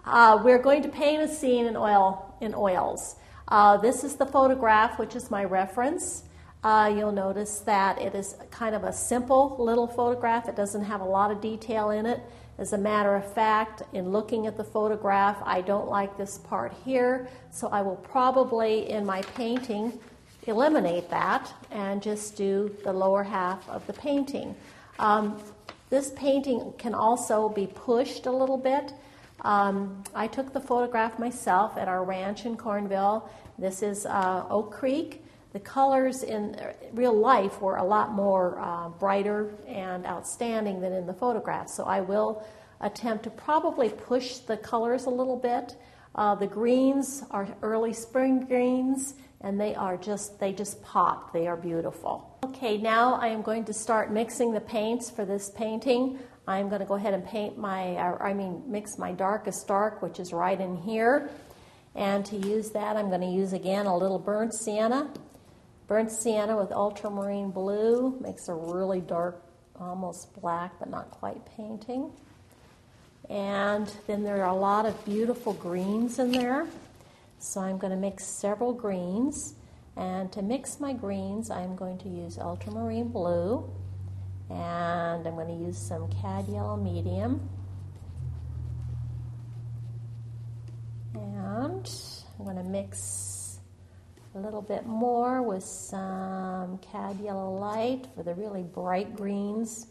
We're going to paint a scene in oils. This is the photograph, which is my reference. You'll notice that it is kind of a simple little photograph. It doesn't have a lot of detail in it. As a matter of fact, in looking at the photograph, I don't like this part here, so I will probably, in my painting, eliminate that and just do the lower half of the painting. This painting can also be pushed a little bit. I took the photograph myself at our ranch in Cornville. This is Oak Creek. The colors in real life were a lot more brighter and outstanding than in the photograph, so I will attempt to probably push the colors a little bit. The greens are early spring greens, and they just pop. They are beautiful. Okay, now I am going to start mixing the paints for this painting. I'm going to go ahead and mix my darkest dark, which is right in here. And to use that, I'm going to use again a little burnt sienna. Burnt sienna with ultramarine blue makes a really dark, almost black, but not quite painting. And then there are a lot of beautiful greens in there. So I'm going to mix several greens. And to mix my greens, I'm going to use ultramarine blue. And I'm going to use some cad yellow medium. And I'm going to mix a little bit more with some cad yellow light for the really bright greens.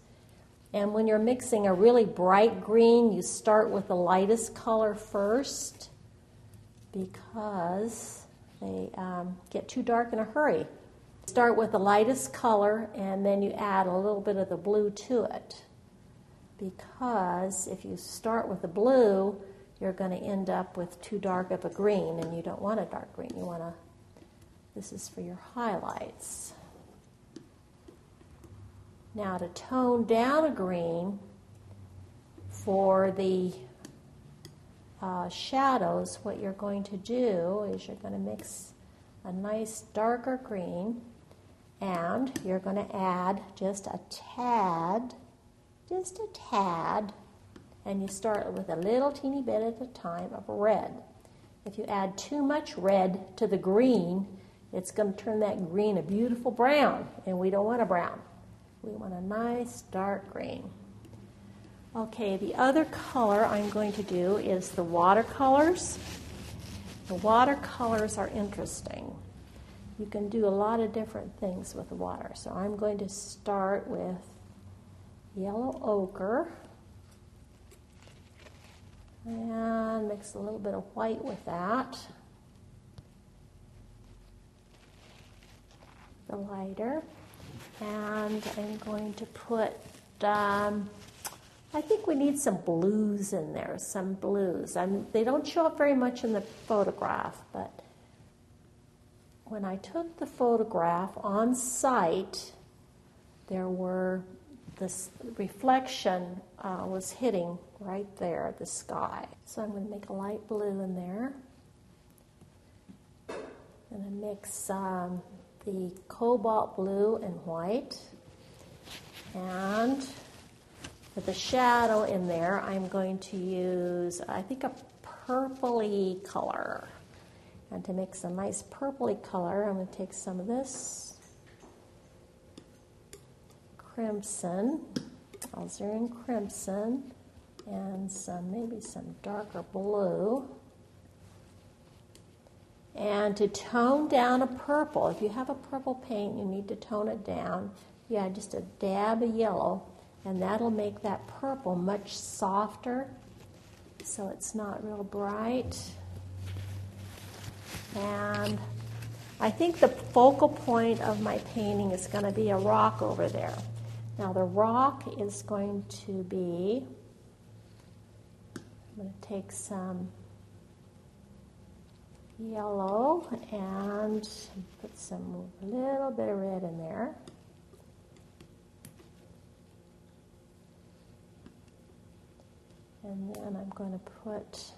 And when you're mixing a really bright green, you start with the lightest color first because they get too dark in a hurry. Start with the lightest color and then you add a little bit of the blue to it, because if you start with the blue, you're going to end up with too dark of a green, and you don't want a dark green. You want to, this is for your highlights. Now to tone down a green for the shadows, what you're going to do is you're going to mix a nice darker green, and you're going to add just a tad, and you start with a little teeny bit at a time of red. If you add too much red to the green, it's going to turn that green a beautiful brown, and we don't want a brown. We want a nice dark green. Okay, the other color I'm going to do is the watercolors. The watercolors are interesting. You can do a lot of different things with the water. So I'm going to start with yellow ochre and mix a little bit of white with that. The lighter. And I'm going to put, I think we need some blues in there, some blues. They don't show up very much in the photograph, but when I took the photograph on site, there were, this reflection was hitting right there, the sky. So I'm going to make a light blue in there. I'm going to mix the cobalt blue and white. And for the shadow in there, I'm going to use, I think, a purpley color. And to mix a nice purpley color, I'm going to take some of this crimson, alizarin crimson, and maybe some darker blue. And to tone down a purple, if you have a purple paint, you need to tone it down. Yeah, just a dab of yellow, and that'll make that purple much softer, so it's not real bright. And I think the focal point of my painting is going to be a rock over there. Now the rock is going to be, I'm going to take some yellow and put a little bit of red in there. And then I'm going to put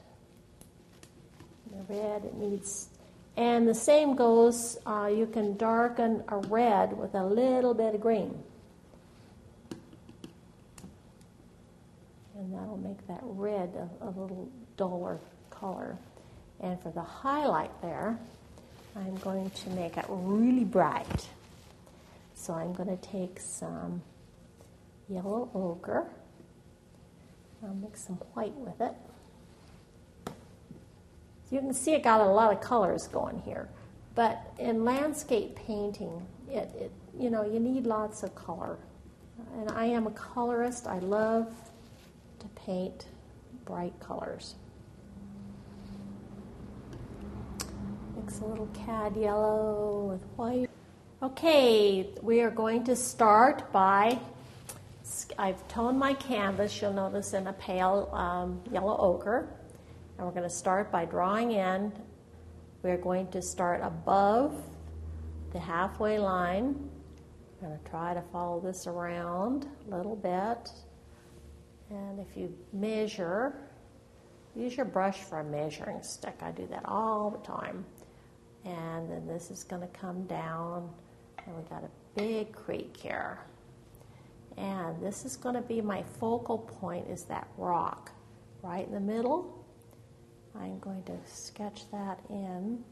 the red, it needs, and the same goes, you can darken a red with a little bit of green. And that'll make that red a little duller color. And for the highlight there, I'm going to make it really bright. So I'm going to take some yellow ochre. I'll mix some white with it. So you can see it got a lot of colors going here. But in landscape painting, you need lots of color. And I am a colorist. I love to paint bright colors. Mix a little cad yellow with white. Okay, we are going to start by, I've toned my canvas, you'll notice, in a pale yellow ochre. And we're going to start by drawing in. We're going to start above the halfway line. I'm going to try to follow this around a little bit. And if you measure, use your brush for a measuring stick. I do that all the time. And then this is going to come down, and we got a big creek here. And this is going to be my focal point, is that rock right in the middle. I'm going to sketch that in.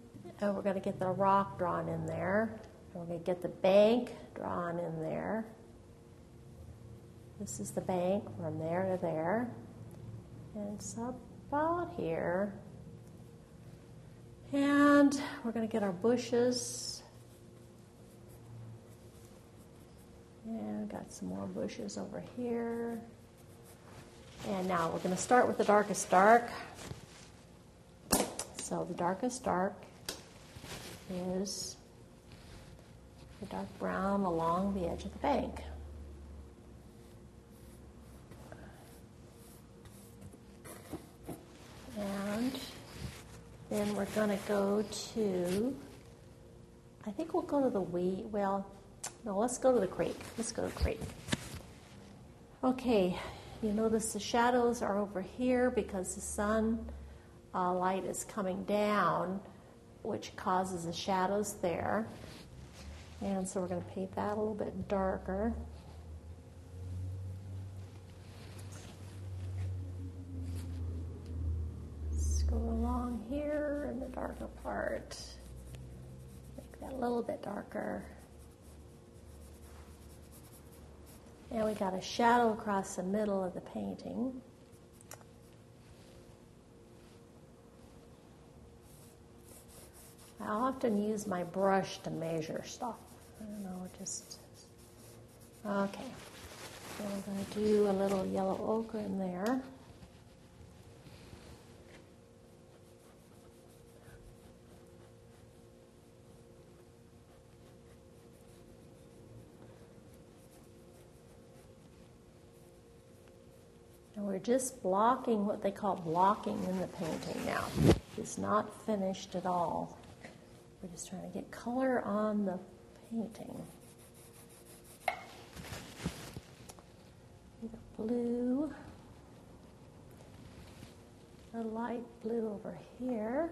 And we're going to get the rock drawn in there. And we're going to get the bank drawn in there. This is the bank from there to there. And it's about here. And we're going to get our bushes. And we've got some more bushes over here. And now we're going to start with the darkest dark. So the darkest dark is the dark brown along the edge of the bank. And then we're going to go to, I think we'll go to the let's go to the creek. Let's go to the creek. Okay, you notice the shadows are over here because the sun light is coming down, which causes the shadows there. And so we're going to paint that a little bit darker. Let's go along here in the darker part. Make that a little bit darker. And we got a shadow across the middle of the painting. I often use my brush to measure stuff. I don't know, just... Okay. So we're going to do a little yellow ochre in there. And we're just blocking, what they call blocking in the painting now. It's not finished at all. We're just trying to get color on the painting. The blue, a light blue over here.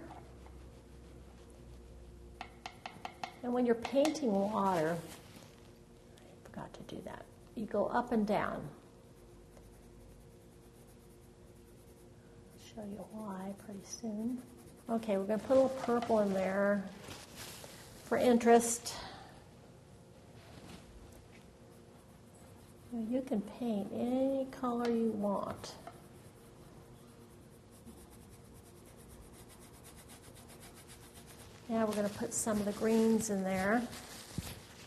And when you're painting water, I forgot to do that, you go up and down. Show you why pretty soon. Okay, we're going to put a little purple in there for interest. You can paint any color you want. Now we're going to put some of the greens in there.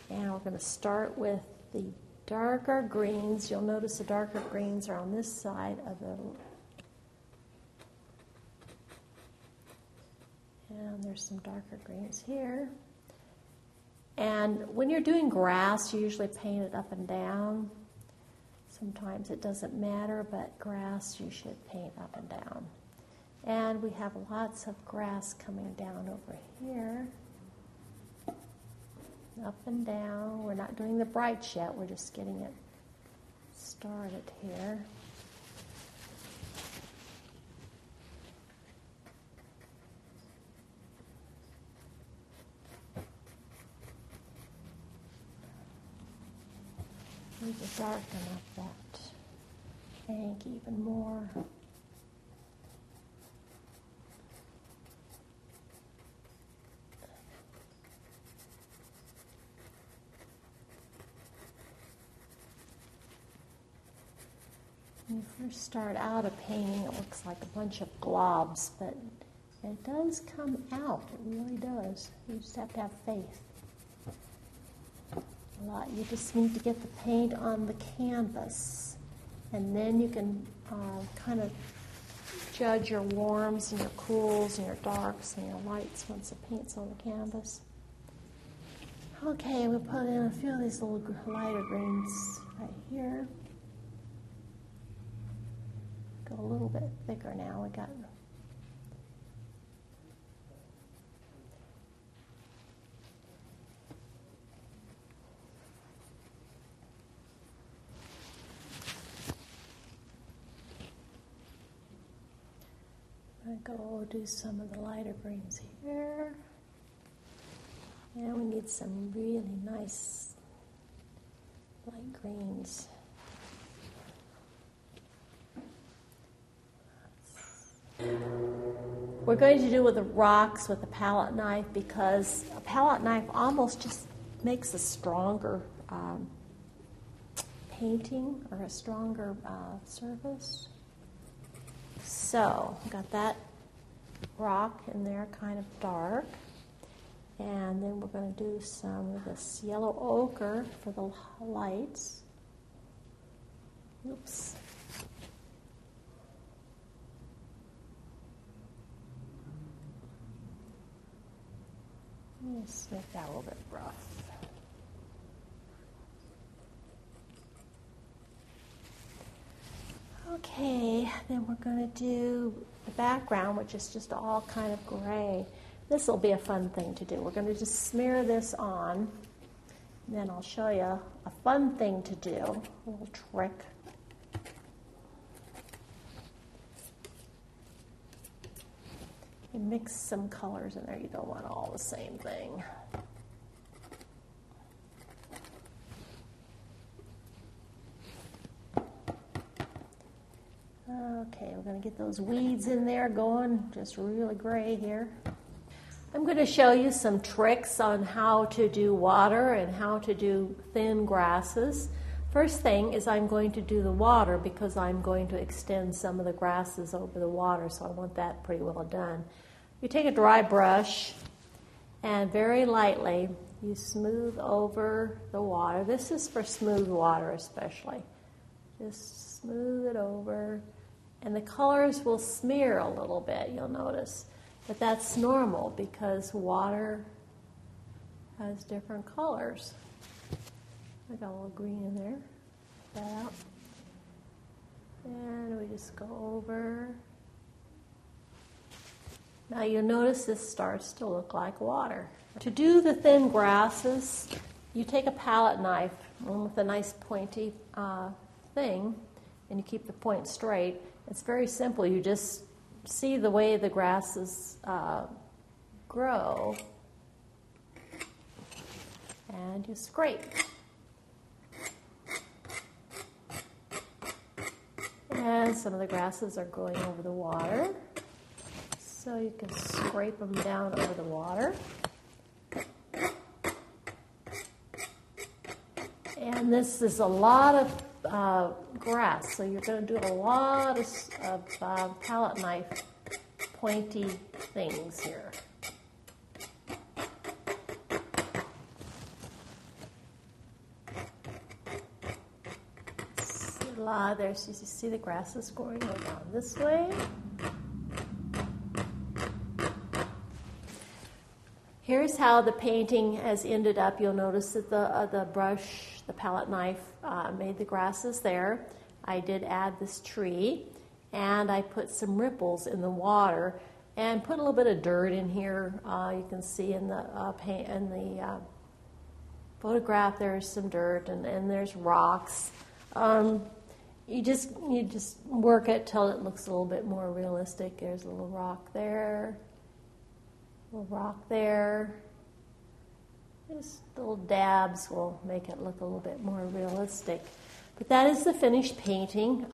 And we're going to start with the darker greens. You'll notice the darker greens are on this side of the... And there's some darker greens here. And when you're doing grass, you usually paint it up and down. Sometimes it doesn't matter, but grass you should paint up and down. And we have lots of grass coming down over here. Up and down. We're not doing the brights yet. We're just getting it started here. Need to darken up that bank even more. When you first start out a painting, it looks like a bunch of globs, but it does come out. It really does. You just have to have faith. You just need to get the paint on the canvas, and then you can kind of judge your warms and your cools and your darks and your lights once the paint's on the canvas. Okay, we'll put in a few of these little lighter greens right here. Go a little bit thicker now. We got I'm going to go do some of the lighter greens here. And we need some really nice light greens. We're going to do with the rocks with the palette knife because a palette knife almost just makes a stronger painting or a stronger surface. So, got that rock in there, kind of dark. And then we're going to do some of this yellow ochre for the lights. Oops. Let's make that a little bit rough. Okay, then we're going to do the background, which is just all kind of gray. This will be a fun thing to do. We're going to just smear this on, and then I'll show you a fun thing to do, a little trick. You mix some colors in there. You don't want all the same thing. Okay, we're going to get those weeds in there going, just really gray here. I'm going to show you some tricks on how to do water and how to do thin grasses. First thing is I'm going to do the water because I'm going to extend some of the grasses over the water, so I want that pretty well done. You take a dry brush and very lightly you smooth over the water. This is for smooth water especially. Just smooth it over. And the colors will smear a little bit, you'll notice. But that's normal because water has different colors. I got a little green in there. Put that out. And we just go over. Now you'll notice this starts to look like water. To do the thin grasses, you take a palette knife, one with a nice pointy thing, and you keep the point straight. It's very simple. You just see the way the grasses grow, and you scrape. And some of the grasses are going over the water, so you can scrape them down over the water. And this is a lot of grass, so you're going to do a lot of palette knife pointy things here. There's, you see the grasses going down this way. Here's how the painting has ended up. You'll notice that the brush, the palette knife, made the grasses there. I did add this tree, and I put some ripples in the water, and put a little bit of dirt in here. You can see in the photograph there's some dirt, and there's rocks. You just work it till it looks a little bit more realistic. There's a little rock there. Little rock there. Just little dabs will make it look a little bit more realistic. But that is the finished painting.